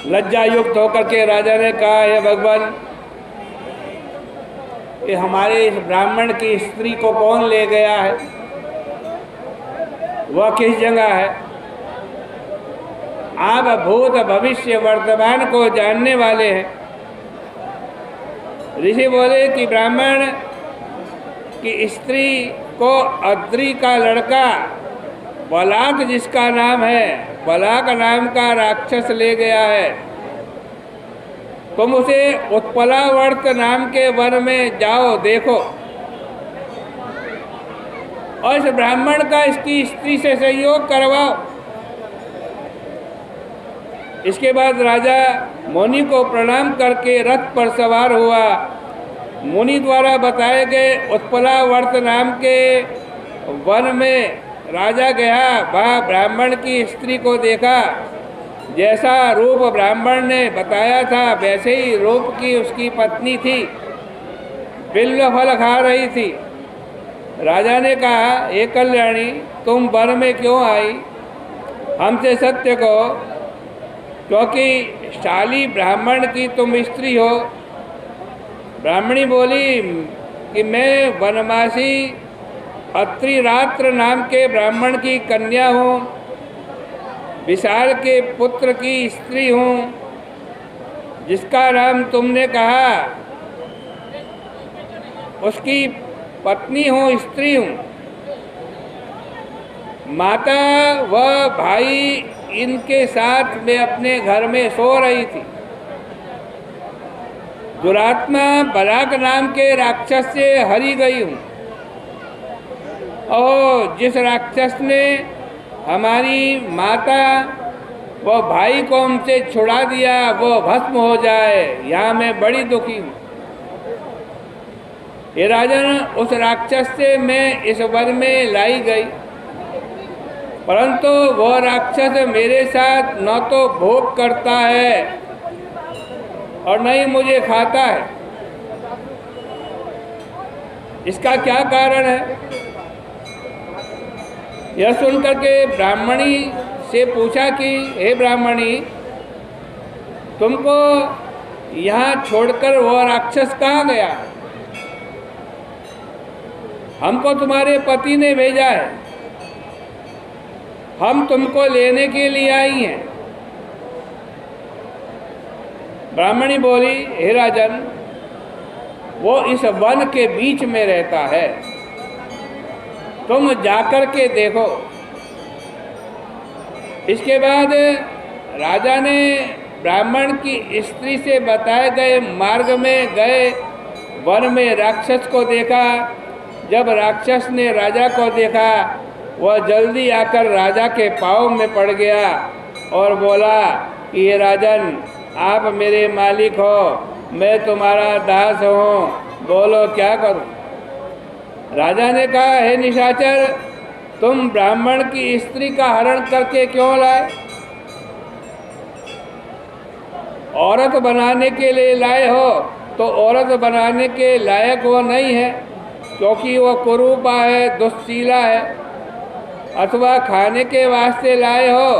लज्जा युक्त होकर के राजा ने कहा, हे भगवान, ये हमारे इस ब्राह्मण की स्त्री को कौन ले गया है, वह किस जगह है? आप भूत भविष्य वर्तमान को जानने वाले हैं। ऋषि बोले कि ब्राह्मण की स्त्री को अद्रि का लड़का बलाक, जिसका नाम है बलाक नाम का राक्षस ले गया है। तुम उसे उत्पलावर्त नाम के वन में जाओ, देखो, और इस ब्राह्मण का इसकी स्त्री से संयोग करवाओ। इसके बाद राजा मुनि को प्रणाम करके रथ पर सवार हुआ। मुनि द्वारा बताए गए उत्पलावर्त नाम के वन में राजा गया। वहाँ ब्राह्मण की स्त्री को देखा। जैसा रूप ब्राह्मण ने बताया था वैसे ही रूप की उसकी पत्नी थी, बिल्व फल खा रही थी। राजा ने कहा, हे कल्याणी, तुम वन में क्यों आई? हमसे सत्य कहो, क्योंकि शाली ब्राह्मण की तुम स्त्री हो। ब्राह्मणी बोली कि मैं वनवासी अत्रिरात्र नाम के ब्राह्मण की कन्या हूँ, विशाल के पुत्र की स्त्री हूँ, जिसका नाम तुमने कहा, उसकी पत्नी हूँ, स्त्री हूँ। माता व भाई इनके साथ मैं अपने घर में सो रही थी। दुरात्मा बलाक नाम के राक्षस से हरी गई हूँ, और जिस राक्षस ने हमारी माता व भाई को हमसे छुड़ा दिया वो भस्म हो जाए, यहाँ मैं बड़ी दुखी हूँ। ये राजन, उस राक्षस से मैं इस वन में लाई गई, परंतु वह राक्षस मेरे साथ न तो भोग करता है और न ही मुझे खाता है। इसका क्या कारण है? यह सुनकर के ब्राह्मणी से पूछा कि हे ब्राह्मणी, तुमको यहाँ छोड़कर वह राक्षस कहाँ गया? हमको तुम्हारे पति ने भेजा है, हम तुमको लेने के लिए आई हैं। ब्राह्मणी बोली, हे राजन, वो इस वन के बीच में रहता है, तुम जाकर के देखो। इसके बाद राजा ने ब्राह्मण की स्त्री से बताए गए मार्ग में गए, वन में राक्षस को देखा। जब राक्षस ने राजा को देखा, वह जल्दी आकर राजा के पाँव में पड़ गया और बोला कि ये राजन, आप मेरे मालिक हो, मैं तुम्हारा दास हूँ, बोलो क्या करूँ? राजा ने कहा, हे निशाचर, तुम ब्राह्मण की स्त्री का हरण करके क्यों लाए? औरत बनाने के लिए लाए हो तो औरत बनाने के लायक वो नहीं है, क्योंकि वो कुरूपा है, दुश्शीला है। अथवा खाने के वास्ते लाए हो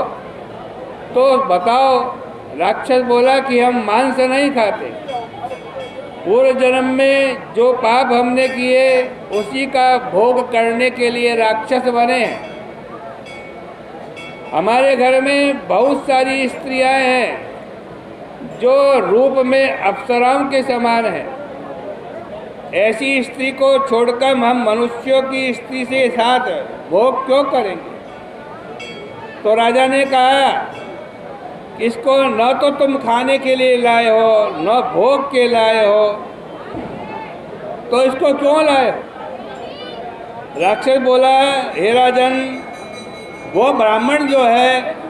तो बताओ। राक्षस बोला कि हम मांस नहीं खाते, पूर्व जन्म में जो पाप हमने किए उसी का भोग करने के लिए राक्षस बने। हमारे घर में बहुत सारी स्त्रियां हैं जो रूप में अप्सराओं के समान हैं। ऐसी स्त्री को छोड़कर हम मनुष्यों की स्त्री से साथ भोग क्यों करेंगे? तो राजा ने कहा, इसको न तो तुम खाने के लिए लाए हो, न भोग के लाए हो, तो इसको क्यों लाए हो? राक्षस बोला, हे राजन, वो ब्राह्मण जो है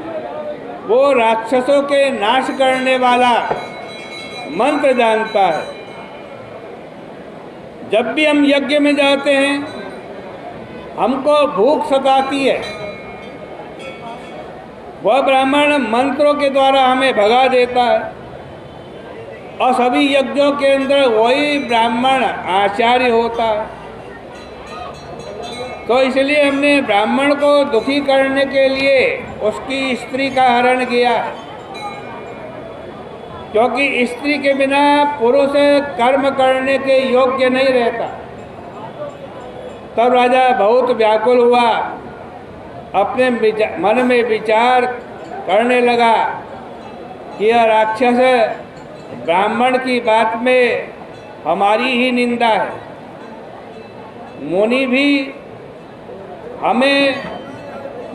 वो राक्षसों के नाश करने वाला मंत्र जानता है। जब भी हम यज्ञ में जाते हैं हमको भूख सताती है, वह ब्राह्मण मंत्रों के द्वारा हमें भगा देता है, और सभी यज्ञों के अंदर वही ब्राह्मण आचार्य होता है। तो इसलिए हमने ब्राह्मण को दुखी करने के लिए उसकी स्त्री का हरण किया। क्योंकि स्त्री के बिना पुरुष कर्म करने के योग्य नहीं रहता। तब राजा बहुत व्याकुल हुआ, अपने मन में विचार करने लगा कि यह राक्षस ब्राह्मण की बात में हमारी ही निंदा है। मुनि भी हमें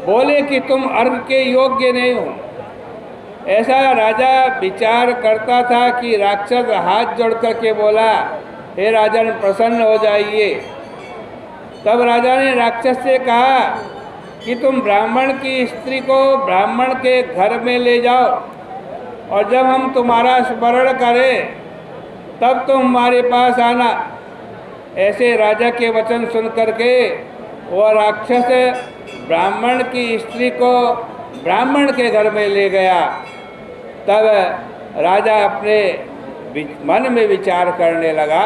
बोले कि तुम अर्घ के योग्य नहीं हो। ऐसा राजा विचार करता था कि राक्षस हाथ जोड़ करके बोला, हे राजन प्रसन्न हो जाइए। तब राजा ने राक्षस से कहा कि तुम ब्राह्मण की स्त्री को ब्राह्मण के घर में ले जाओ, और जब हम तुम्हारा स्मरण करें तब तुम हमारे पास आना। ऐसे राजा के वचन सुन करके वह राक्षस ब्राह्मण की स्त्री को ब्राह्मण के घर में ले गया। तब राजा अपने मन में विचार करने लगा